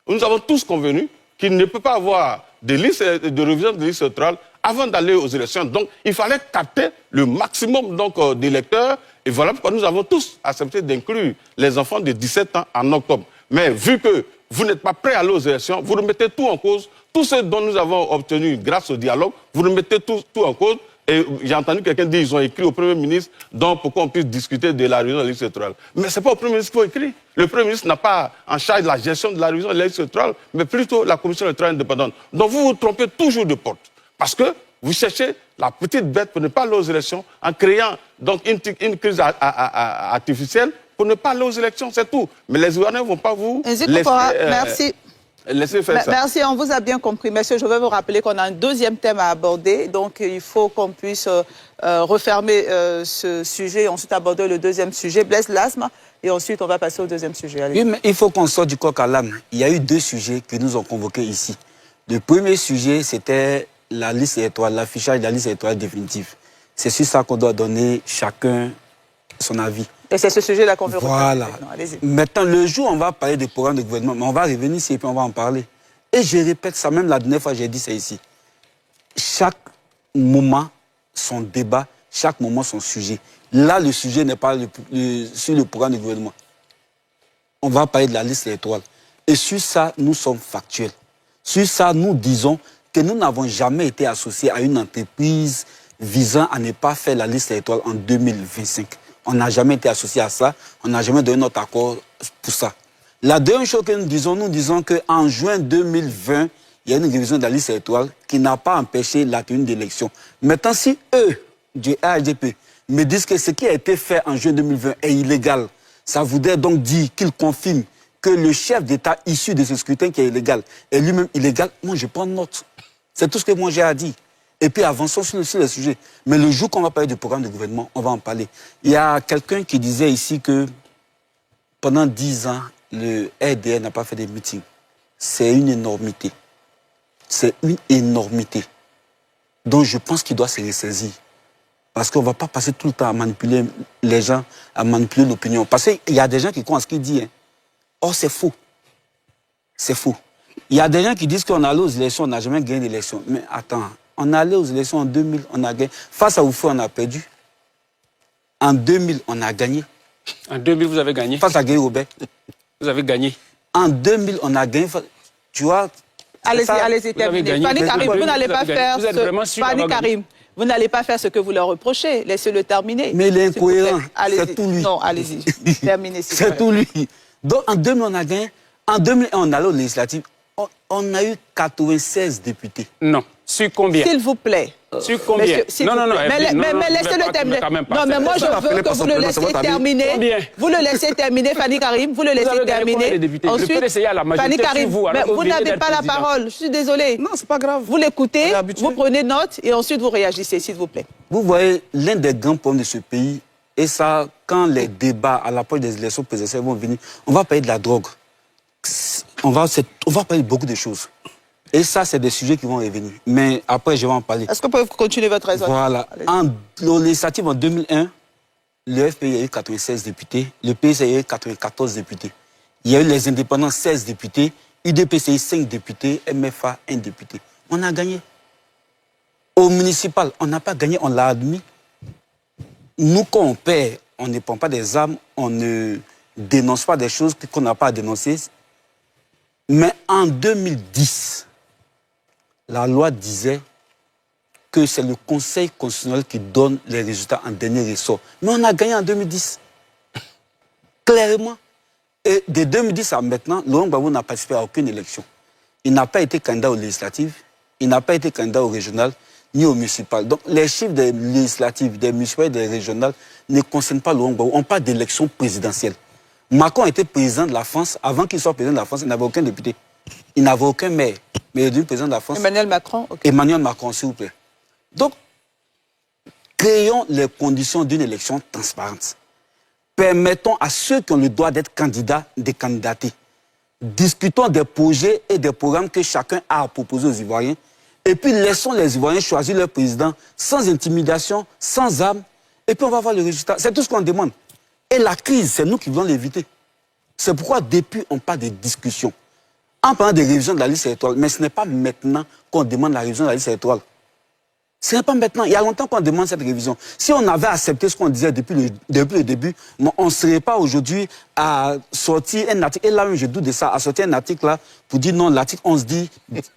nous avons tous convenu qu'il ne peut pas avoir de révision de liste électorale avant d'aller aux élections. Donc, il fallait capter le maximum d'électeurs. Et voilà pourquoi nous avons tous accepté d'inclure les enfants de 17 ans en octobre. Mais vu que vous n'êtes pas prêts à aller aux élections, vous remettez tout en cause. Tout ce dont nous avons obtenu grâce au dialogue, vous remettez tout en cause. Et j'ai entendu quelqu'un dire qu'ils ont écrit au Premier ministre donc pour qu'on puisse discuter de la révision de la liste électorale. Mais ce n'est pas au Premier ministre qu'il faut écrire. Le Premier ministre n'a pas en charge de la gestion de la révision de la liste électorale, mais plutôt la Commission électorale indépendante. Donc vous vous trompez toujours de porte. Parce que vous cherchez la petite bête pour ne pas aller aux élections en créant donc une crise artificielle pour ne pas aller aux élections, c'est tout. Mais les Ivoiriens ne vont pas vous laisser... Merci. Laissez faire ça. Merci, on vous a bien compris. Messieurs, je vais vous rappeler qu'on a un deuxième thème à aborder. Donc, il faut qu'on puisse refermer ce sujet et ensuite aborder le deuxième sujet. Blaise Lasme, et ensuite, on va passer au deuxième sujet. Allez. Oui, mais il faut qu'on sorte du coq à l'âne. Il y a eu deux sujets que nous ont convoqués ici. Le premier sujet, c'était la liste électorale, l'affichage de la liste électorale définitive. C'est sur ça qu'on doit donner chacun son avis. Et c'est ce sujet-là qu'on veut Voilà. Allez-y. Maintenant, le jour où on va parler des programmes de gouvernement, mais on va revenir ici et puis on va en parler. Et je répète ça, même la dernière fois, j'ai dit ça ici. Chaque moment, son débat, chaque moment, son sujet. Là, le sujet n'est pas sur le programme de gouvernement. On va parler de la liste électorale. Et sur ça, nous sommes factuels. Sur ça, nous disons que nous n'avons jamais été associés à une entreprise visant à ne pas faire la liste électorale en 2025. On n'a jamais été associé à ça. On n'a jamais donné notre accord pour ça. La deuxième chose que nous disons qu'en juin 2020, il y a une révision de la liste électorale qui n'a pas empêché la tenue d'élections. Maintenant, si eux, du RHDP, me disent que ce qui a été fait en juin 2020 est illégal, ça voudrait donc dire qu'ils confirment que le chef d'État issu de ce scrutin qui est illégal est lui-même illégal. Moi, je prends note. C'est tout ce que moi j'ai à dire. Et puis avançons sur le sujet. Mais le jour qu'on va parler du programme de gouvernement, on va en parler. Il y a quelqu'un qui disait ici que pendant 10 ans, le RDR n'a pas fait des meetings. C'est une énormité. C'est une énormité. Donc je pense qu'il doit se ressaisir. Parce qu'on ne va pas passer tout le temps à manipuler les gens, à manipuler l'opinion. Parce qu'il y a des gens qui croient à ce qu'il dit. Hein. Or, c'est faux. C'est faux. Il y a des gens qui disent qu'on est allé aux élections, on n'a jamais gagné d'élection. Mais attends, on est allé aux élections en 2000, on a gagné. Face à Oufou, on a perdu. En 2000, on a gagné. En 2000, vous avez gagné. Face à Guy Robert. Vous avez gagné. En 2000, on a gagné. Tu vois. Allez-y, terminez. Fanny Karim, vous n'allez pas faire Fanny Karim, vous n'allez pas faire ce que vous leur reprochez. Laissez-le terminer. Mais il est incohérent. C'est tout lui. Non, allez-y. Terminez. C'est tout lui. Donc en 2000, on a gagné. En 2001, on allait aux législatives. On a eu 96 députés. Non. Sur combien? S'il vous plaît. Sur combien? Non. Mais laissez-le terminer. Non, mais moi, je veux que vous le laissiez terminer. Vous le laissez terminer, Fanny Karim. Vous le laissez terminer. Ensuite, Fanny Karim, vous n'avez pas la parole. Je suis désolée. Non, c'est pas grave. Vous l'écoutez, vous prenez note et ensuite vous réagissez, s'il vous plaît. Vous voyez, l'un des grands problèmes de ce pays, et ça, quand les débats à l'approche des élections présidentielles vont venir, on va parler de la drogue. On va parler de beaucoup de choses. Et ça, c'est des sujets qui vont revenir. Mais après, je vais en parler. Est-ce que vous pouvez continuer votre raisonnement? Voilà. En législative en 2001, le FPI a eu 96 députés, le PS a eu 94 députés. Il y a eu les indépendants, 16 députés, UDPCI, 5 députés, MFA, 1 député. On a gagné. Au municipal, on n'a pas gagné, on l'a admis. Nous, quand on perd, on ne prend pas des armes, on ne dénonce pas des choses qu'on n'a pas à dénoncer. Mais en 2010, la loi disait que c'est le Conseil constitutionnel qui donne les résultats en dernier ressort. Mais on a gagné en 2010. Clairement. Et de 2010 à maintenant, Laurent Gbagbo n'a participé à aucune élection. Il n'a pas été candidat aux législatives, il n'a pas été candidat au régional, ni au municipal. Donc les chiffres des législatives, des municipales et des régionales ne concernent pas Laurent Gbagbo. On parle d'élection présidentielle. Macron était président de la France. Avant qu'il soit président de la France, il n'avait aucun député. Il n'avait aucun maire. Mais il est devenu président de la France. Emmanuel Macron, ok. Emmanuel Macron, s'il vous plaît. Donc, créons les conditions d'une élection transparente. Permettons à ceux qui ont le droit d'être candidats de candidater. Discutons des projets et des programmes que chacun a à proposer aux Ivoiriens. Et puis, laissons les Ivoiriens choisir leur président sans intimidation, sans armes. Et puis, on va voir le résultat. C'est tout ce qu'on demande. Et la crise, c'est nous qui voulons l'éviter. C'est pourquoi, depuis, on parle de discussion. En parlant de révision de la liste électorale, mais ce n'est pas maintenant qu'on demande la révision de la liste électorale. Ce n'est pas maintenant. Il y a longtemps qu'on demande cette révision. Si on avait accepté ce qu'on disait depuis le début, on ne serait pas aujourd'hui à sortir un article. Et là, je doute de ça, à sortir un article là pour dire non, l'article 11 dit,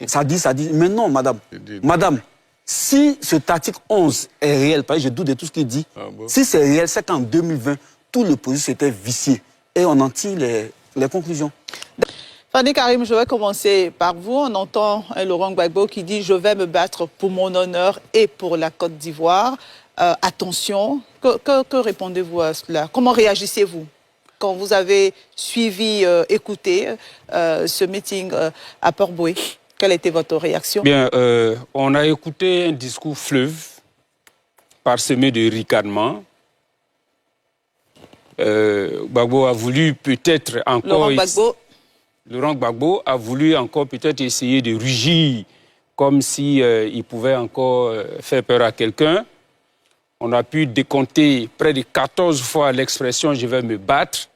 ça dit. Mais non, madame. Madame, si cet article 11 est réel, parce que je doute de tout ce qu'il dit, si c'est réel, c'est qu'en 2020, tout le processus était vicié. Et on en tire les conclusions. Fanny Karim, je vais commencer par vous. On entend Laurent Gbagbo qui dit « Je vais me battre pour mon honneur et pour la Côte d'Ivoire ». Attention, que répondez-vous à cela? Comment réagissez-vous quand vous avez suivi, écouté ce meeting à Port-Boué? Quelle était votre réaction? Bien, on a écouté un discours fleuve, parsemé de ricanements. Gbagbo a voulu peut-être encore... Laurent Gbagbo a voulu encore peut-être essayer de rugir comme si il pouvait encore faire peur à quelqu'un. On a pu décompter près de 14 fois l'expression « je vais me battre »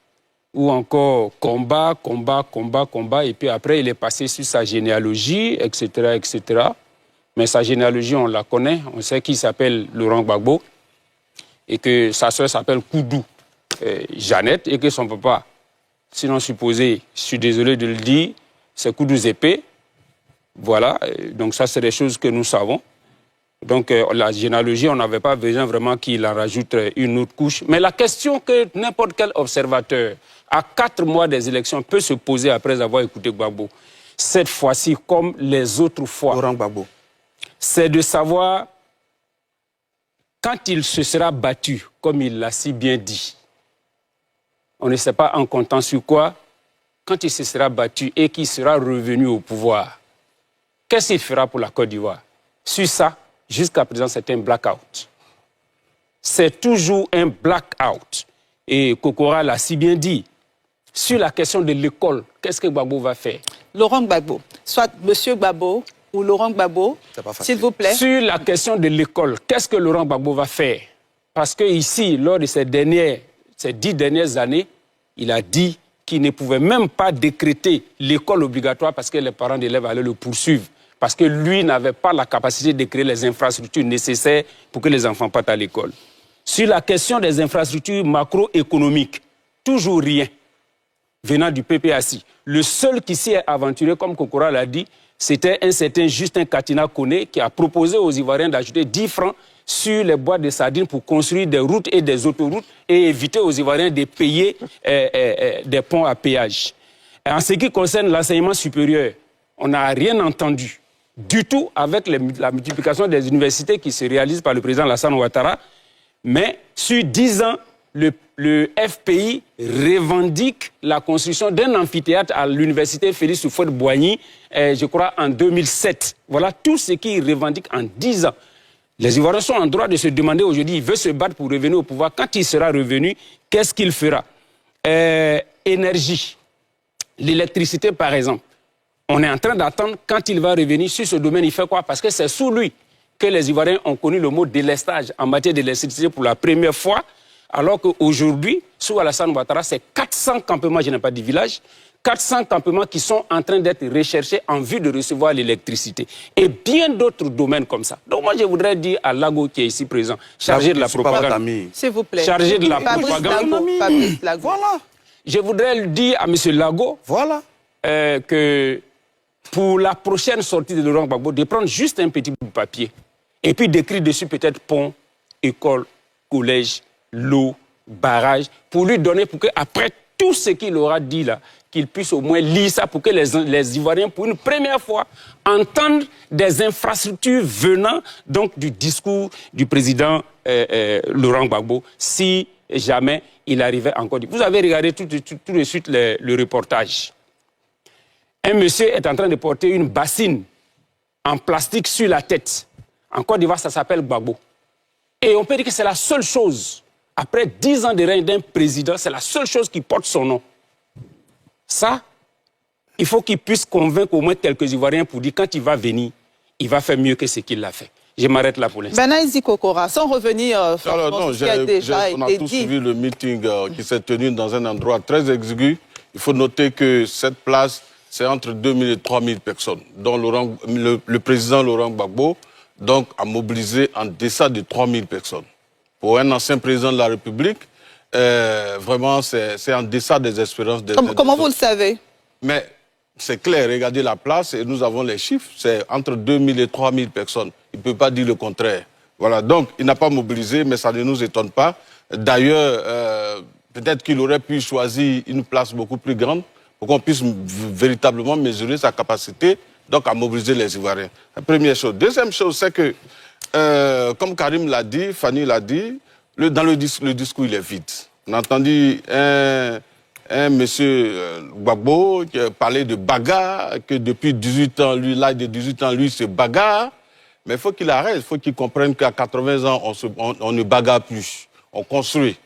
ou encore « combat, combat, combat, combat ». Et puis après, il est passé sur sa généalogie, etc., etc. Mais sa généalogie, on la connaît. On sait qu'il s'appelle Laurent Gbagbo et que sa soeur s'appelle Koudou Jeannette et que son papa... Sinon supposé, je suis désolé de le dire, c'est Koudou Zépé. Voilà, donc ça c'est des choses que nous savons. Donc la généalogie, on n'avait pas besoin vraiment qu'il en rajoute une autre couche. Mais la question que n'importe quel observateur, à 4 mois des élections, peut se poser après avoir écouté Gbagbo, cette fois-ci comme les autres fois, c'est de savoir quand il se sera battu, comme il l'a si bien dit. On ne sait pas en comptant sur quoi, quand il se sera battu et qu'il sera revenu au pouvoir, qu'est-ce qu'il fera pour la Côte d'Ivoire? Sur ça, jusqu'à présent, c'est un blackout. C'est toujours un blackout. Et Kokora l'a si bien dit. Sur la question de l'école, qu'est-ce que Gbagbo va faire? Laurent Gbagbo, soit M. Gbagbo ou Laurent Gbagbo, s'il vous plaît. Sur la question de l'école, qu'est-ce que Laurent Gbagbo va faire? Parce que ici, lors de ces 10 dernières années, il a dit qui ne pouvait même pas décréter l'école obligatoire parce que les parents d'élèves allaient le poursuivre. Parce que lui n'avait pas la capacité de créer les infrastructures nécessaires pour que les enfants partent à l'école. Sur la question des infrastructures macroéconomiques, toujours rien venant du PPACI. Le seul qui s'y est aventuré, comme Kokora l'a dit, c'était un certain Justin Katina Kone qui a proposé aux Ivoiriens d'ajouter 10 francs sur les boîtes de sardines pour construire des routes et des autoroutes et éviter aux Ivoiriens de payer des ponts à péage. Et en ce qui concerne l'enseignement supérieur, on n'a rien entendu du tout avec la multiplication des universités qui se réalisent par le président Alassane Ouattara. Mais sur 10 ans, le FPI revendique la construction d'un amphithéâtre à l'université Félix Houphouët-Boigny, je crois en 2007. Voilà tout ce qu'il revendique en 10 ans. Les Ivoiriens sont en droit de se demander aujourd'hui, il veut se battre pour revenir au pouvoir. Quand il sera revenu, qu'est-ce qu'il fera? Énergie, l'électricité par exemple. On est en train d'attendre quand il va revenir sur ce domaine, il fait quoi? Parce que c'est sous lui que les Ivoiriens ont connu le mot délestage en matière d'électricité pour la première fois, alors qu'aujourd'hui, sous Alassane Ouattara, c'est 400 campements, je n'ai pas dit village, 400 campements qui sont en train d'être recherchés en vue de recevoir l'électricité. Et bien d'autres domaines comme ça. Donc moi, je voudrais dire à Lago, qui est ici présent, chargé de la propagande. S'il vous plaît. Chargé de la propagande. Fabrice Lago. Voilà. Je voudrais dire à M. Lago Voilà. Que pour la prochaine sortie de Laurent Gbagbo, de prendre juste un petit bout de papier et puis d'écrire dessus peut-être pont, école, collège, l'eau, barrage, pour lui donner, pour qu'après tout ce qu'il aura dit là, qu'il puisse au moins lire ça pour que les Ivoiriens, pour une première fois, entendent des infrastructures venant donc du discours du président Laurent Gbagbo, si jamais il arrivait encore. Vous avez regardé tout de suite le reportage. Un monsieur est en train de porter une bassine en plastique sur la tête. En Côte d'Ivoire, ça s'appelle Gbagbo. Et on peut dire que c'est la seule chose, après 10 ans de règne d'un président, c'est la seule chose qui porte son nom. Ça, il faut qu'il puisse convaincre au moins quelques Ivoiriens pour dire quand il va venir, il va faire mieux que ce qu'il a fait. Je m'arrête là pour l'instant. Benaïzi Kokora, sans revenir Alors, sur ce qui a déjà on a été tous dit. suivi le meeting qui s'est tenu dans un endroit très exigu. Il faut noter que cette place, c'est entre 2000 et 3000 personnes, dont le président Laurent Gbagbo donc, a mobilisé en deçà de 3000 personnes. Pour un ancien président de la République, vraiment, c'est en deçà des espérances. Comment vous le savez? Mais c'est clair, regardez la place et nous avons les chiffres. C'est entre 2000 et 3000 personnes. Il ne peut pas dire le contraire. Voilà, donc il n'a pas mobilisé, mais ça ne nous étonne pas. D'ailleurs, peut-être qu'il aurait pu choisir une place beaucoup plus grande pour qu'on puisse véritablement mesurer sa capacité donc à mobiliser les Ivoiriens. La première chose. Deuxième chose, c'est que, comme Karim l'a dit, Fanny l'a dit, dans le discours, il est vide. On a entendu un monsieur Gbagbo qui parlait de bagarre, que depuis 18 ans, lui, l'âge de 18 ans, lui, se bagarre. Mais il faut qu'il arrête, il faut qu'il comprenne qu'à 80 ans, on ne bagarre plus, on construit.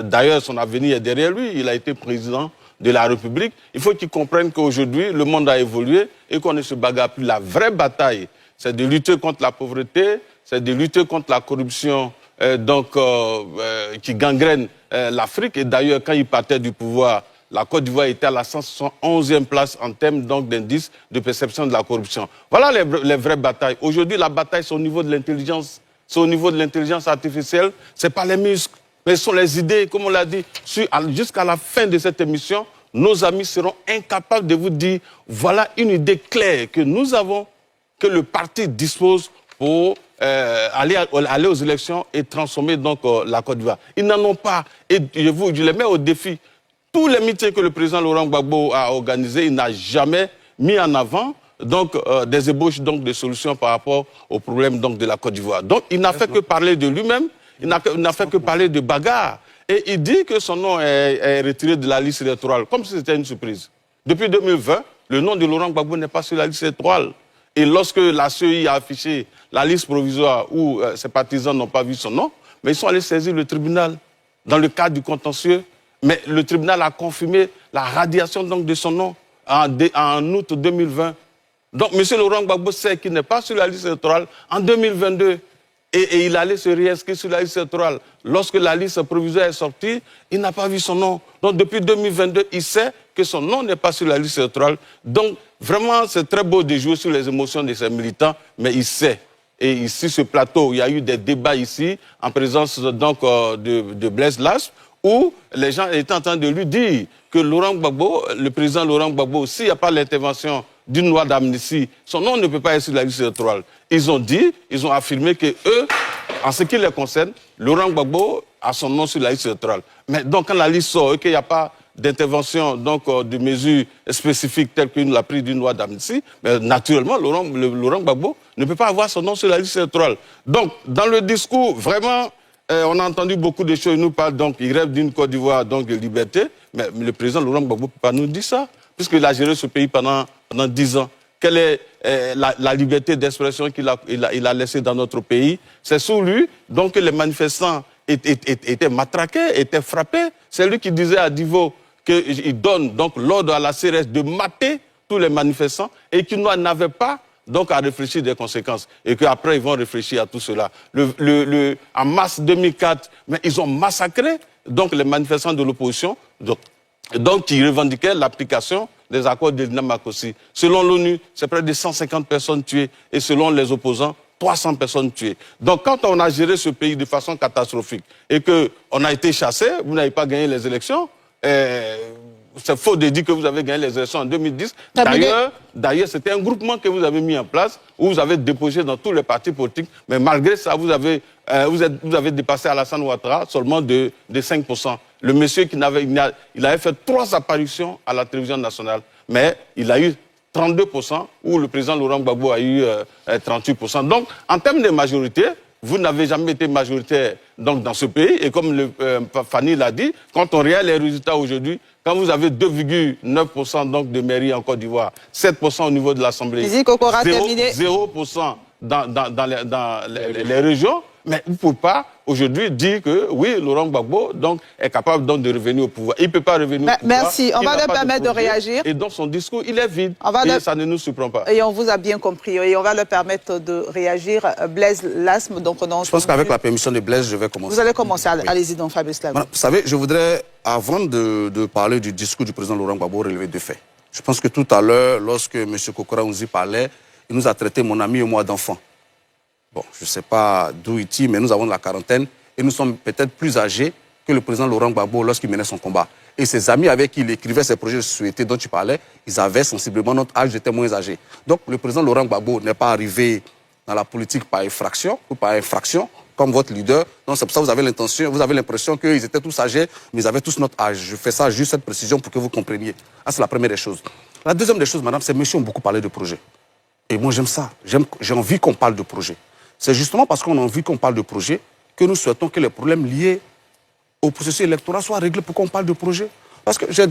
D'ailleurs, son avenir est derrière lui, il a été président de la République. Il faut qu'il comprenne qu'aujourd'hui, le monde a évolué et qu'on ne se bagarre plus. La vraie bataille, c'est de lutter contre la pauvreté, c'est de lutter contre la corruption qui gangrène l'Afrique. Et d'ailleurs, quand il partait du pouvoir, la Côte d'Ivoire était à la 171e place en termes d'indice de perception de la corruption. Voilà les vraies batailles. Aujourd'hui, la bataille, c'est au niveau de l'intelligence. C'est au niveau de l'intelligence artificielle. Ce n'est pas les muscles, mais ce sont les idées, comme on l'a dit. Jusqu'à la fin de cette émission, nos amis seront incapables de vous dire, voilà une idée claire que nous avons, que le parti dispose pour aller aux élections et transformer donc la Côte d'Ivoire. Ils n'en ont pas. Et je les mets au défi. Tous les meetings que le président Laurent Gbagbo a organisés, il n'a jamais mis en avant donc, des ébauches donc, de solutions par rapport aux problèmes donc, de la Côte d'Ivoire. Donc il n'a fait que parler de lui-même, il n'a fait que parler de bagarre. Et il dit que son nom est retiré de la liste électorale, comme si c'était une surprise. Depuis 2020, le nom de Laurent Gbagbo n'est pas sur la liste électorale. Et lorsque la CEI a affiché la liste provisoire où ses partisans n'ont pas vu son nom, mais ils sont allés saisir le tribunal dans le cadre du contentieux. Mais le tribunal a confirmé la radiation donc, de son nom en août 2020. Donc M. Laurent Gbagbo sait qu'il n'est pas sur la liste électorale en 2022. Et il allait se réinscrire sur la liste électorale. Lorsque la liste provisoire est sortie, il n'a pas vu son nom. Donc depuis 2022, il sait que son nom n'est pas sur la liste électorale. Donc vraiment, c'est très beau de jouer sur les émotions de ces militants, mais il sait. Et ici, ce plateau, il y a eu des débats ici, en présence donc de Blaise Lasme, où les gens étaient en train de lui dire que Laurent Gbagbo, le président Laurent Gbagbo, s'il n'y a pas l'intervention d'une loi d'amnistie, son nom ne peut pas être sur la liste électorale. Ils ont affirmé que eux, en ce qui les concerne, Laurent Gbagbo a son nom sur la liste électorale. Mais donc, quand la liste sort et qu'il n'y a pas d'intervention, donc de mesures spécifiques telles qu'une la prise d'une loi d'amnistie, mais naturellement, Laurent Gbagbo ne peut pas avoir son nom sur la liste électorale. Donc, dans le discours, vraiment, on a entendu beaucoup de choses. Il nous parle donc, il rêve d'une Côte d'Ivoire, donc de liberté, mais le président Laurent Gbagbo ne peut pas nous dire ça, puisqu'il a géré ce pays pendant 10 ans. Quelle est la liberté d'expression qu'il a laissée dans notre pays? C'est sous lui donc, que les manifestants étaient matraqués, étaient frappés. C'est lui qui disait à Divo qu'il donne donc l'ordre à la CRS de mater tous les manifestants et qu'ils n'avaient pas donc à réfléchir des conséquences et qu'après ils vont réfléchir à tout cela. En mars 2004, mais ils ont massacré donc les manifestants de l'opposition, donc qui revendiquaient l'application des accords de Makosi. Selon l'ONU, c'est près de 150 personnes tuées et selon les opposants, 300 personnes tuées. Donc quand on a géré ce pays de façon catastrophique et qu'on a été chassé, vous n'avez pas gagné les élections, c'est faux de dire que vous avez gagné les élections en 2010. D'ailleurs, c'était un groupement que vous avez mis en place, où vous avez déposé dans tous les partis politiques, mais malgré ça, vous avez dépassé Alassane Ouattara seulement de 5%. Le monsieur il avait fait 3 apparitions à la télévision nationale, mais il a eu 32%, où le président Laurent Gbagbo a eu 38%. Donc, en termes de majorité, vous n'avez jamais été majoritaire donc, dans ce pays. Et comme Fanny l'a dit, quand on regarde les résultats aujourd'hui, quand vous avez 2,9% donc de mairie en Côte d'Ivoire, 7% au niveau de l'Assemblée, 0% dans les régions, mais vous ne pouvez pas aujourd'hui dire que oui, Laurent Gbagbo donc, est capable donc, de revenir au pouvoir. Il ne peut pas revenir au pouvoir. Merci, on va leur permettre de réagir. Et donc son discours, il est vide et ça ne nous surprend pas. Et on vous a bien compris. Et on va leur permettre de réagir. Blaise Lasme, donc on a... Je pense qu'avec la permission de Blaise, je vais commencer. Vous allez commencer. Allez-y donc, Fabrice Lavaux. Vous savez, je voudrais, avant de parler du discours du président Laurent Gbagbo, relever 2 faits. Je pense que tout à l'heure, lorsque M. Kokora nous y parlait, il nous a traité, mon ami et moi, d'enfants. Bon, je ne sais pas d'où il tire, mais nous avons de la quarantaine et nous sommes peut-être plus âgés que le président Laurent Gbagbo lorsqu'il menait son combat. Et ses amis avec qui il écrivait ses projets de société dont tu parlais, ils avaient sensiblement notre âge, j'étais moins âgé. Donc le président Laurent Gbagbo n'est pas arrivé dans la politique par effraction ou par infraction, comme votre leader. Donc c'est pour ça que vous avez l'impression qu'ils étaient tous âgés, mais ils avaient tous notre âge. Je fais ça juste cette précision pour que vous compreniez. Ah, c'est la première des choses. La deuxième des choses, madame, c'est que monsieur a beaucoup parlé de projets. Et moi j'aime ça. J'ai envie qu'on parle de projets. C'est justement parce qu'on a envie qu'on parle de projet que nous souhaitons que les problèmes liés au processus électoral soient réglés pour qu'on parle de projet. Parce que j'ai